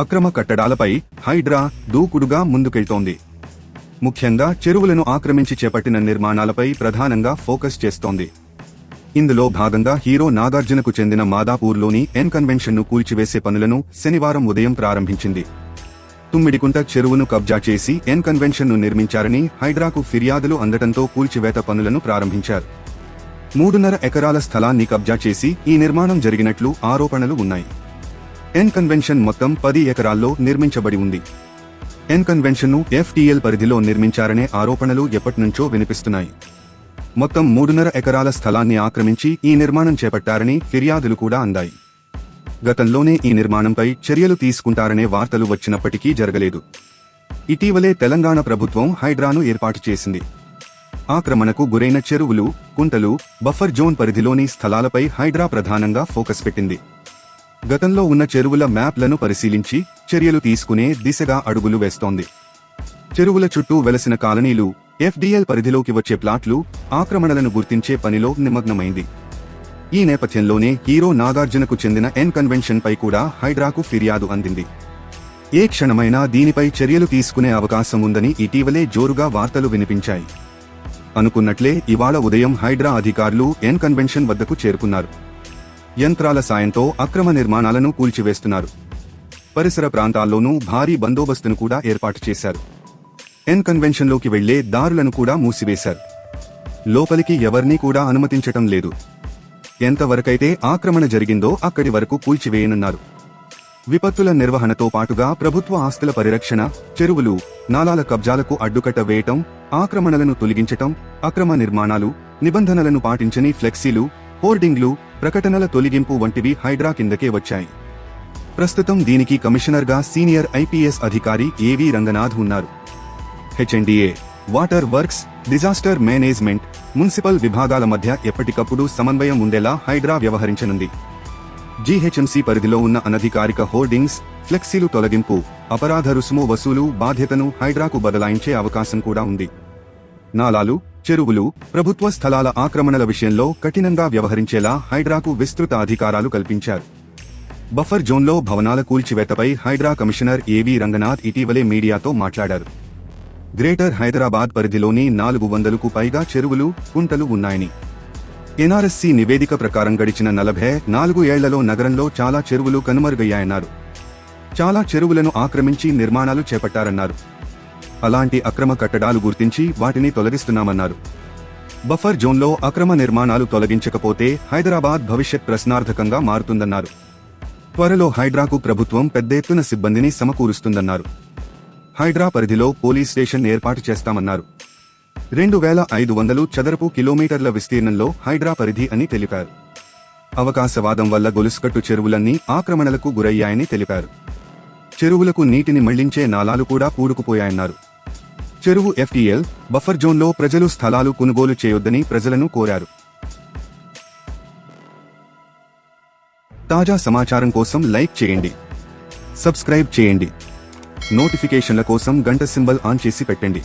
అక్రమ కట్టడాలపై హైడ్రా దూకుడుగా ముందుకెళ్తోంది. ముఖ్యంగా చెరువులను ఆక్రమించి చేపట్టిన నిర్మాణాలపై ప్రధానంగా ఫోకస్ చేస్తోంది. ఇందులో భాగంగా హీరో నాగార్జునకు చెందిన మాదాపూర్లోని ఎన్ కన్వెన్షన్ను కూల్చివేసే పనులను శనివారం ఉదయం ప్రారంభించింది. తుమ్మిడికుంట చెరువును కబ్జా చేసి ఎన్ కన్వెన్షన్ను నిర్మించారని హైడ్రాకు ఫిర్యాదులు అందడంతో కూల్చివేత పనులను ప్రారంభించారు. 3.5 ఎకరాల స్థలాన్ని కబ్జా చేసి ఈ నిర్మాణం జరిగినట్లు ఆరోపణలు ఉన్నాయి. ఎన్ కన్వెన్షన్ మొత్తం 10 ఎకరాల్లో నిర్మించబడి ఉంది. ఎన్ కన్వెన్షన్ను FTL పరిధిలో నిర్మించారనే ఆరోపణలు ఎప్పటినుంచో వినిపిస్తున్నాయి. మొత్తం 3.5 ఎకరాల స్థలాన్ని ఆక్రమించి ఈ నిర్మాణం చేపట్టారని ఫిర్యాదులు కూడా అందాయి. గతంలోనే ఈ నిర్మాణంపై చర్యలు తీసుకుంటారనే వార్తలు వచ్చినప్పటికీ జరగలేదు. ఇటీవలే తెలంగాణ ప్రభుత్వం హైడ్రాను ఏర్పాటు చేసింది. ఆక్రమణకు గురైన చెరువులు, కుంటలు, బఫర్ జోన్ పరిధిలోని స్థలాలపై హైడ్రా ప్రధానంగా ఫోకస్ పెట్టింది. గతంలో ఉన్న చెరువుల మ్యాప్లను పరిశీలించి చర్యలు తీసుకునే దిశగా అడుగులు వేస్తోంది. చెరువుల చుట్టూ వెలసిన కాలనీలు, FDL పరిధిలోకి వచ్చే ప్లాట్లు, ఆక్రమణలను గుర్తించే పనిలో నిమగ్నమైంది. ఈ నేపథ్యంలోనే హీరో నాగార్జునకు చెందిన ఎన్ కన్వెన్షన్ పై కూడా హైడ్రాకు ఫిర్యాదు అందింది. ఏ క్షణమైనా దీనిపై చర్యలు తీసుకునే అవకాశం ఉందని ఇటీవలే జోరుగా వార్తలు వినిపించాయి. అనుకున్నట్లే ఇవాళ ఉదయం హైడ్రా అధికారులు ఎన్ కన్వెన్షన్ వద్దకు చేరుకున్నారు. యంత్రాల సాయంతో అక్రమ నిర్మాణాలను కూల్చివేస్తున్నారు. పరిసర ప్రాంతాల్లోనూ భారీ బందోబస్తును కూడా ఏర్పాటు చేశారు. ఎన్ కన్వెన్షన్లోకి వెళ్లే దారులను కూడా మూసివేశారు. లోపలికి ఎవరినీ కూడా అనుమతించటం లేదు. ఎంతవరకైతే ఆక్రమణ జరిగిందో అక్కడి వరకు కూల్చివేయనున్నారు. విపత్తుల నిర్వహణతో పాటుగా ప్రభుత్వ ఆస్తుల పరిరక్షణ, చెరువులు, నాలాల కబ్జాలకు అడ్డుకట్ట వేయటం, ఆక్రమణలను తొలగించటం, అక్రమ నిర్మాణాలు, నిబంధనలను పాటించని ఫ్లెక్సీలు, హోర్డింగ్లు, ప్రకటనల తొలగింపు వంటివి హైడ్రా కిందకే వచ్చాయి. ప్రస్తుతం దీనికి కమిషనర్గా సీనియర్ IPS అధికారి AV రంగనాథ్ ఉన్నారు. HNDA, water works, disaster management, municipal విభాగాల మధ్య ఎప్పటికప్పుడు సమన్వయం ఉండేలా హైడ్రా వ్యవహరించనుంది. GHMC పరిధిలో ఉన్న అనధికారిక హోర్డింగ్స్, ఫ్లెక్సీలు తొలగింపు, అపరాధ రుసుము వసూలు బాధ్యతను హైడ్రాకు బదలాయించే అవకాశం కూడా ఉంది. నాలాలు, చెరువులు, ప్రభుత్వ స్థలాల ఆక్రమణల విషయంలో కఠినంగా వ్యవహరించేలా హైడ్రాకు విస్తృత అధికారాలు కల్పించారు. బఫర్ జోన్లో భవనాల కూల్చివేతపై హైడ్రా కమిషనర్ AV రంగనాథ్ ఇటీవలే మీడియాతో మాట్లాడారు. గ్రేటర్ హైదరాబాద్ పరిధిలోని 400కు పైగా చెరువులు, కుంటలు ఉన్నాయని, NRSC నివేదిక ప్రకారం గడిచిన 44 ఏళ్లలో నగరంలో చాలా చెరువులు కనుమరుగయ్యాయన్నారు. చాలా చెరువులను ఆక్రమించి నిర్మాణాలు చేపట్టారన్నారు. అలాంటి అక్రమ కట్టడాలు గుర్తించి వాటిని తొలగిస్తున్నామన్నారు. బఫర్ జోన్లో అక్రమ నిర్మాణాలు తొలగించకపోతే హైదరాబాద్ భవిష్యత్ ప్రశ్నార్థకంగా మారుతుందన్నారు. త్వరలో హైడ్రాకు ప్రభుత్వం పెద్ద ఎత్తున సిబ్బందిని సమకూరుస్తుందన్నారు. హైడ్రా పరిధిలో పోలీస్ స్టేషన్ ఏర్పాటు చేస్తామన్నారు. 2500 చదరపు కిలోమీటర్ల విస్తీర్ణంలో హైడ్రా పరిధి అని తెలిపారు. అవకాశవాదం వల్ల గొలుసుకట్టు చెరువులన్నీ ఆక్రమణలకు గురయ్యాయని తెలిపారు. చెరువులకు నీటిని మళ్లించే నాలాలు కూడా పూడుకుపోయాయన్నారు. చెరువు FTL, బఫర్ జోన్లో ప్రజలు స్థలాలు కొనుగోలు చేయొద్దని ప్రజలను కోరారు. తాజా సమాచారం కోసం లైక్ చేయండి, సబ్స్క్రైబ్ చేయండి. నోటిఫికేషన్ల కోసం గంట సింబల్ ఆన్ చేసి పెట్టండి.